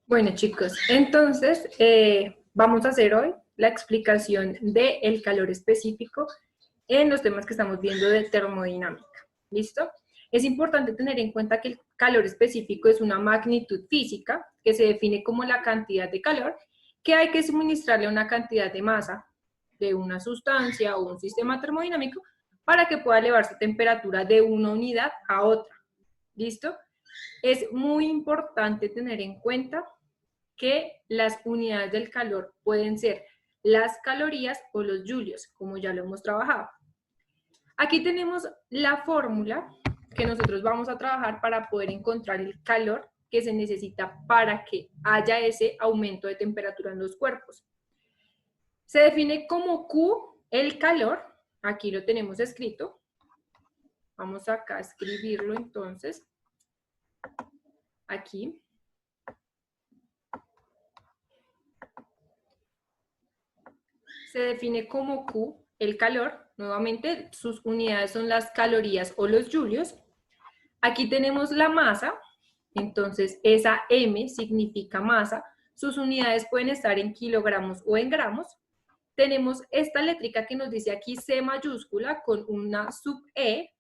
Bueno, chicos, entonces vamos a hacer hoy la explicación del calor específico en los temas que estamos viendo de termodinámica. ¿Listo? Es importante tener en cuenta que el calor específico es una magnitud física que se define como la cantidad de calor que hay que suministrarle a una cantidad de masa de una sustancia o un sistema termodinámico para que pueda elevar su temperatura de una unidad a otra. ¿Listo? Es muy importante tener en cuenta que las unidades del calor pueden ser las calorías o los julios, como ya lo hemos trabajado. Aquí tenemos la fórmula que nosotros vamos a trabajar para poder encontrar el calor que se necesita para que haya ese aumento de temperatura en los cuerpos. Se define como Q el calor, aquí lo tenemos escrito. Vamos acá a escribirlo entonces, aquí. Se define como Q el calor, nuevamente sus unidades son las calorías o los julios. Aquí tenemos la masa, entonces esa M significa masa, sus unidades pueden estar en kilogramos o en gramos. Tenemos esta létrica que nos dice aquí C mayúscula con una sub E,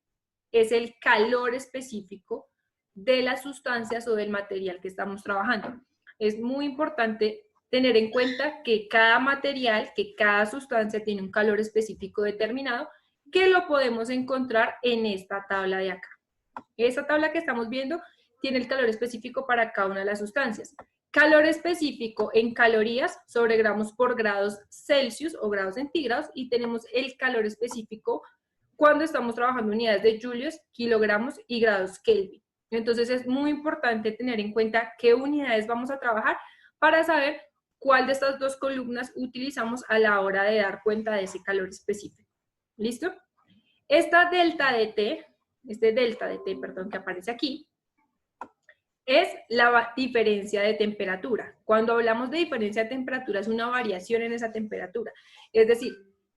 es el calor específico de las sustancias o del material que estamos trabajando. Es muy importante tener en cuenta que cada material, que cada sustancia tiene un calor específico determinado, que lo podemos encontrar en esta tabla de acá. Esta tabla que estamos viendo tiene el calor específico para cada una de las sustancias. Calor específico en calorías sobre gramos por grados Celsius o grados centígrados, y tenemos el calor específico cuando estamos trabajando unidades de julios, kilogramos y grados Kelvin. Entonces es muy importante tener en cuenta qué unidades vamos a trabajar para saber cuál de estas dos columnas utilizamos a la hora de dar cuenta de ese calor específico. ¿Listo? Esta delta de T, perdón, que aparece aquí, es la diferencia de temperatura. Cuando hablamos de diferencia de temperatura, es una variación en esa temperatura. Es decir,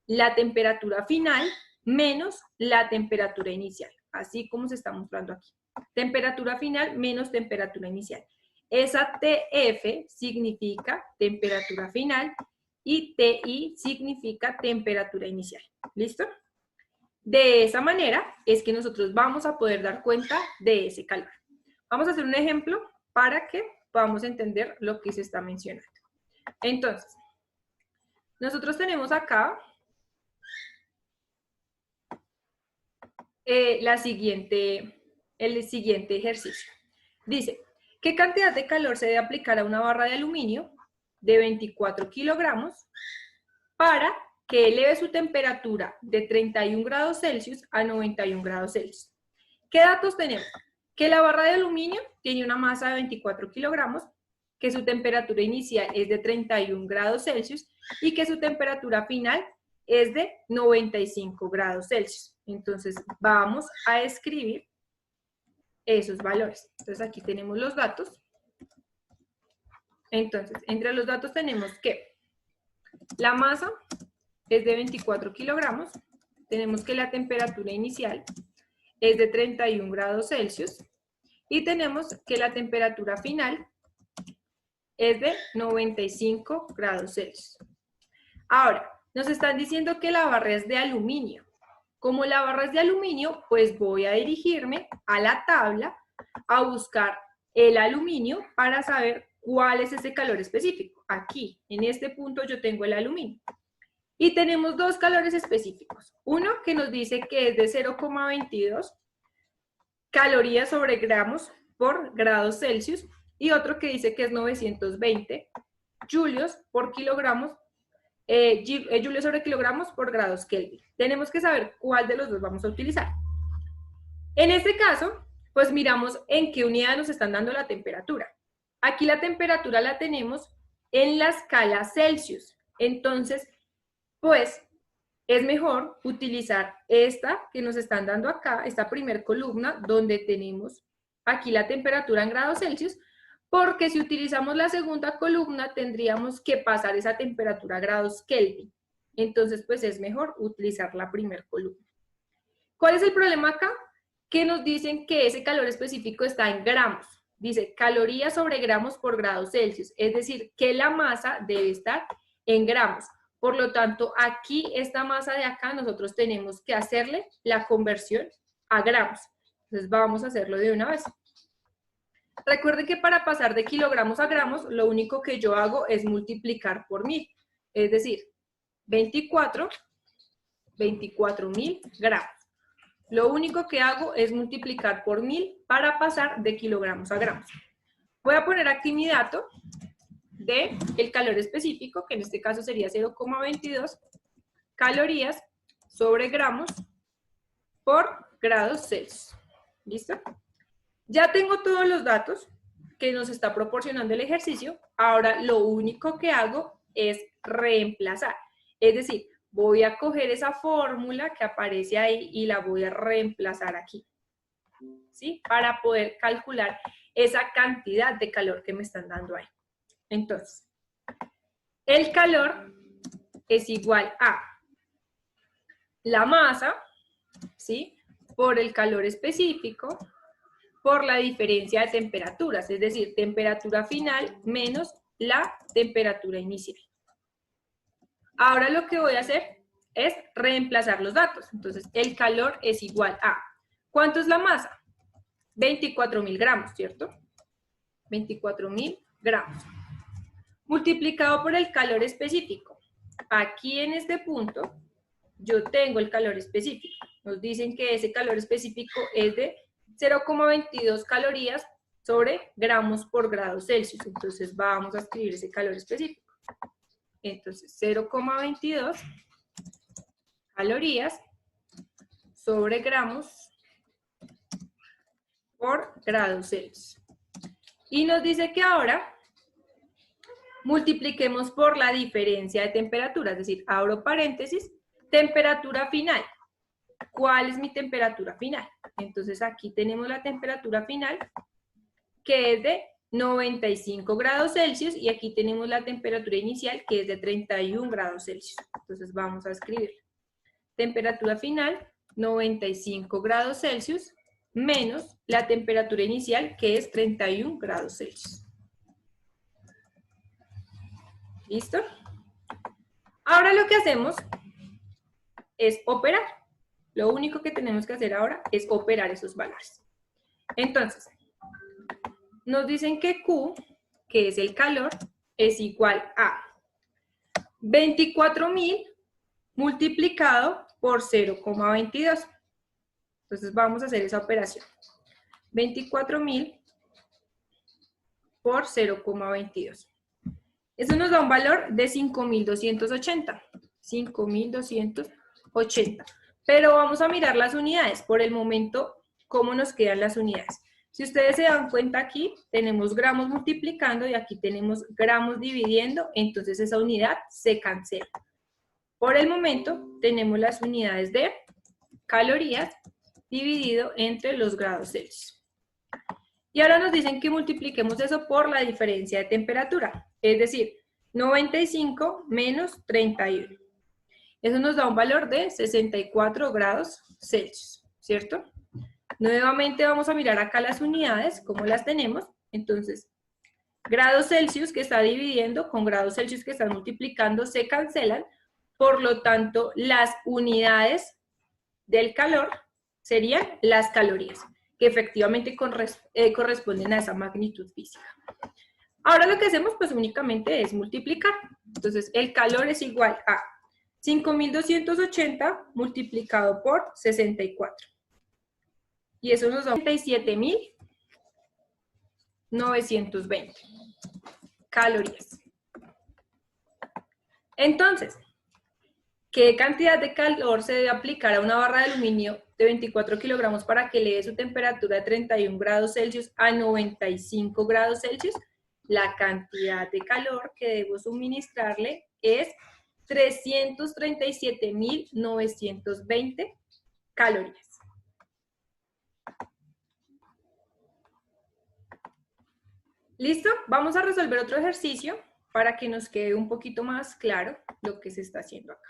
la temperatura final menos la temperatura inicial, así como se está mostrando aquí. Temperatura final menos temperatura inicial. Esa TF significa temperatura final y TI significa temperatura inicial. ¿Listo? De esa manera es que nosotros vamos a poder dar cuenta de ese calor. Vamos a hacer un ejemplo para que podamos entender lo que se está mencionando. Entonces, nosotros tenemos acá el siguiente ejercicio. Dice, ¿qué cantidad de calor se debe aplicar a una barra de aluminio de 24 kilogramos para que eleve su temperatura de 31 grados Celsius a 91 grados Celsius? ¿Qué datos tenemos? Que la barra de aluminio tiene una masa de 24 kilogramos, que su temperatura inicial es de 31 grados Celsius y que su temperatura final es de 95 grados Celsius. Entonces vamos a escribir esos valores. Entonces aquí tenemos los datos. Entonces, entre los datos tenemos que la masa es de 24 kilogramos, tenemos que la temperatura inicial es de 31 grados Celsius y tenemos que la temperatura final es de 95 grados Celsius. Ahora, nos están diciendo que la barra es de aluminio. Como la barra es de aluminio, pues voy a dirigirme a la tabla a buscar el aluminio para saber cuál es ese calor específico. Aquí, en este punto, yo tengo el aluminio. Y tenemos dos calores específicos. Uno que nos dice que es de 0,22 calorías sobre gramos por grados Celsius y otro que dice que es 920 julios por kilogramos, julios sobre kilogramos por grados Kelvin. Tenemos que saber cuál de los dos vamos a utilizar. En este caso, pues miramos en qué unidad nos están dando la temperatura. Aquí la temperatura la tenemos en la escala Celsius. Entonces, pues es mejor utilizar esta que nos están dando acá, esta primer columna, donde tenemos aquí la temperatura en grados Celsius, porque si utilizamos la segunda columna tendríamos que pasar esa temperatura a grados Kelvin. Entonces, pues es mejor utilizar la primera columna. ¿Cuál es el problema acá? Que nos dicen que ese calor específico está en gramos. dice calorías sobre gramos por grado Celsius, es decir, que la masa debe estar en gramos. Por lo tanto, aquí esta masa de acá nosotros tenemos que hacerle la conversión a gramos. Entonces vamos a hacerlo de una vez. Recuerden que para pasar de kilogramos a gramos, lo único que yo hago es multiplicar por 1000. Es decir, 24.000 gramos. Lo único que hago es multiplicar por 1000 para pasar de kilogramos a gramos. Voy a poner aquí mi dato del calor específico, que en este caso sería 0,22 calorías sobre gramos por grados Celsius. ¿Listo? Ya tengo todos los datos que nos está proporcionando el ejercicio. Ahora lo único que hago es reemplazar. Es decir, voy a coger esa fórmula que aparece ahí y la voy a reemplazar aquí, ¿sí? Para poder calcular esa cantidad de calor que me están dando ahí. Entonces, el calor es igual a la masa, ¿sí? Por el calor específico, por la diferencia de temperaturas, es decir, temperatura final menos la temperatura inicial. Ahora lo que voy a hacer es reemplazar los datos. Entonces, el calor es igual a, ¿cuánto es la masa? 24.000 gramos, ¿cierto? 24.000 gramos. Multiplicado por el calor específico. Aquí en este punto, yo tengo el calor específico. Nos dicen que ese calor específico es de 0,22 calorías sobre gramos por grado Celsius. Entonces, vamos a escribir ese calor específico. Entonces, 0,22 calorías sobre gramos por grado Celsius. Y nos dice que ahora multipliquemos por la diferencia de temperatura, es decir, abro paréntesis, temperatura final. ¿Cuál es mi temperatura final? Entonces aquí tenemos la temperatura final, que es de 95 grados Celsius, y aquí tenemos la temperatura inicial, que es de 31 grados Celsius. Entonces vamos a escribir temperatura final, 95 grados Celsius, menos la temperatura inicial, que es 31 grados Celsius. ¿Listo? Ahora lo que hacemos es operar. Lo único que tenemos que hacer ahora es operar esos valores. Entonces, nos dicen que Q, que es el calor, es igual a 24.000 multiplicado por 0,22. Entonces vamos a hacer esa operación. 24.000 por 0,22. Eso nos da un valor de 5.280. 5.280. Pero vamos a mirar las unidades. Por el momento, ¿cómo nos quedan las unidades? Si ustedes se dan cuenta aquí, tenemos gramos multiplicando y aquí tenemos gramos dividiendo, entonces esa unidad se cancela. Por el momento, tenemos las unidades de calorías dividido entre los grados Celsius. Y ahora nos dicen que multipliquemos eso por la diferencia de temperatura, es decir, 95 menos 31. Eso nos da un valor de 64 grados Celsius, ¿cierto? Nuevamente vamos a mirar acá las unidades, cómo las tenemos. Entonces, grados Celsius que está dividiendo con grados Celsius que están multiplicando se cancelan. Por lo tanto, las unidades del calor serían las calorías, que efectivamente corresponden a esa magnitud física. Ahora lo que hacemos pues únicamente es multiplicar. Entonces, el calor es igual a 5.280 multiplicado por 64. Y eso nos da 37.920 calorías. Entonces, ¿qué cantidad de calor se debe aplicar a una barra de aluminio de 24 kilogramos para que le dé su temperatura de 31 grados Celsius a 95 grados Celsius? La cantidad de calor que debo suministrarle es 337.920 calorías. ¿Listo? Vamos a resolver otro ejercicio para que nos quede un poquito más claro lo que se está haciendo acá.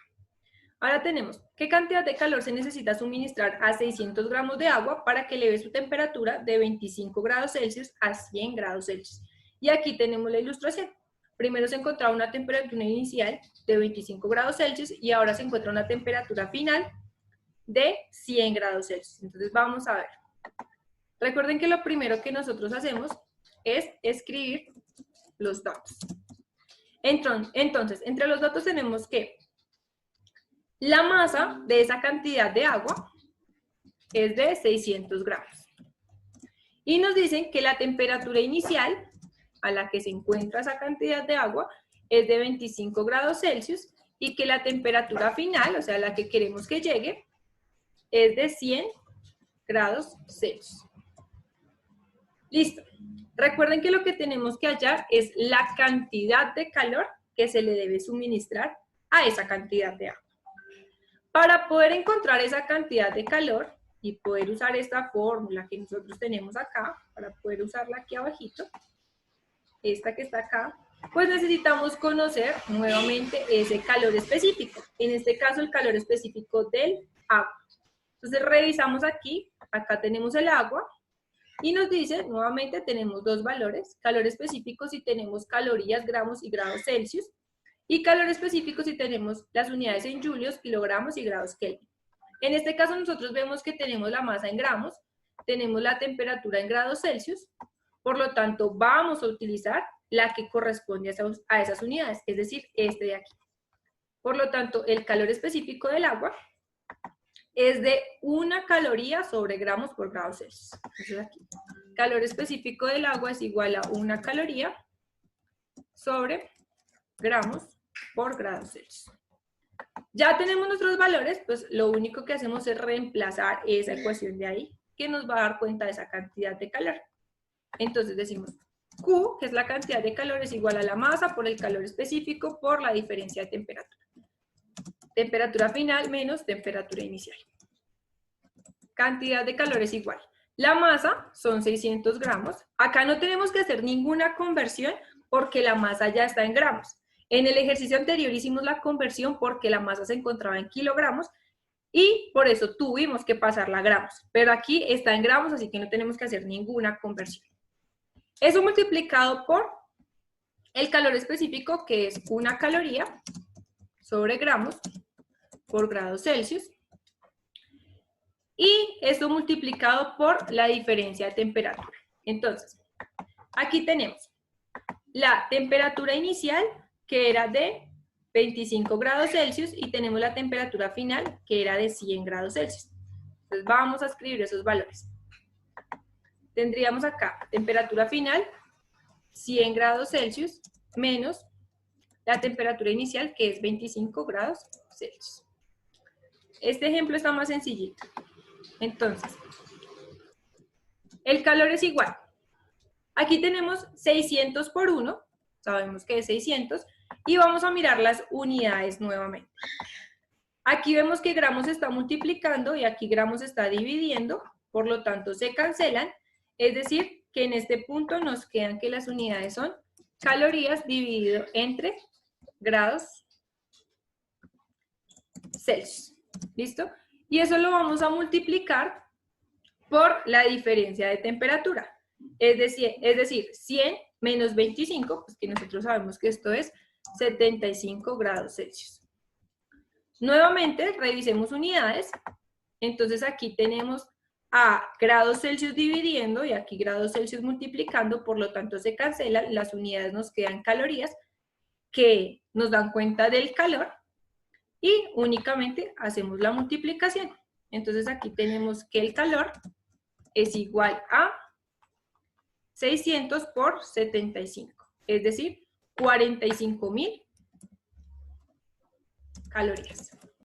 Ahora tenemos, ¿qué cantidad de calor se necesita suministrar a 600 gramos de agua para que eleve su temperatura de 25 grados Celsius a 100 grados Celsius? Y aquí tenemos la ilustración. Primero se encontraba una temperatura inicial de 25 grados Celsius y ahora se encuentra una temperatura final de 100 grados Celsius. Entonces vamos a ver. Recuerden que lo primero que nosotros hacemos es escribir los datos. Entonces, entre los datos tenemos que la masa de esa cantidad de agua es de 600 gramos. Y nos dicen que la temperatura inicial a la que se encuentra esa cantidad de agua es de 25 grados Celsius y que la temperatura final, o sea, la que queremos que llegue, es de 100 grados Celsius. Listo. Recuerden que lo que tenemos que hallar es la cantidad de calor que se le debe suministrar a esa cantidad de agua. Para poder encontrar esa cantidad de calor y poder usar esta fórmula que nosotros tenemos acá, para poder usarla aquí abajito, esta que está acá, pues necesitamos conocer nuevamente ese calor específico. En este caso, el calor específico del agua. Entonces revisamos aquí, acá tenemos el agua, y nos dice, nuevamente tenemos dos valores, calor específico si tenemos calorías, gramos y grados Celsius, y calor específico si tenemos las unidades en julios, kilogramos y grados Kelvin. En este caso nosotros vemos que tenemos la masa en gramos, tenemos la temperatura en grados Celsius, por lo tanto vamos a utilizar la que corresponde a esas unidades, es decir, este de aquí. Por lo tanto, el calor específico del agua es de 1 caloría sobre gramos por grado Celsius. Entonces aquí, calor específico del agua es igual a 1 caloría sobre gramos por grado Celsius. Ya tenemos nuestros valores, pues lo único que hacemos es reemplazar esa ecuación de ahí, que nos va a dar cuenta de esa cantidad de calor. Entonces decimos, Q, que es la cantidad de calor, es igual a la masa por el calor específico por la diferencia de temperatura. Temperatura final menos temperatura inicial. Cantidad de calor es igual. La masa son 600 gramos. Acá no tenemos que hacer ninguna conversión porque la masa ya está en gramos. En el ejercicio anterior hicimos la conversión porque la masa se encontraba en kilogramos y por eso tuvimos que pasarla a gramos. Pero aquí está en gramos, así que no tenemos que hacer ninguna conversión. Eso multiplicado por el calor específico, que es 1 caloría sobre gramos por grados Celsius. Y esto multiplicado por la diferencia de temperatura. Entonces, aquí tenemos la temperatura inicial, que era de 25 grados Celsius, y tenemos la temperatura final, que era de 100 grados Celsius. Entonces, vamos a escribir esos valores. Tendríamos acá temperatura final, 100 grados Celsius, menos la temperatura inicial, que es 25 grados Celsius. Este ejemplo está más sencillito. Entonces, el calor es igual. Aquí tenemos 600 por 1, sabemos que es 600, y vamos a mirar las unidades nuevamente. Aquí vemos que gramos está multiplicando y aquí gramos está dividiendo, por lo tanto se cancelan, es decir, que en este punto nos quedan que las unidades son calorías dividido entre grados Celsius. ¿Listo? Y eso lo vamos a multiplicar por la diferencia de temperatura. Es decir, 100 menos 25, pues que nosotros sabemos que esto es 75 grados Celsius. Nuevamente, revisemos unidades. Entonces aquí tenemos a grados Celsius dividiendo y aquí grados Celsius multiplicando, por lo tanto se cancelan, las unidades nos quedan calorías que nos dan cuenta del calor y únicamente hacemos la multiplicación. Entonces aquí tenemos que el calor es igual a 600 por 75, es decir, 45.000 calorías.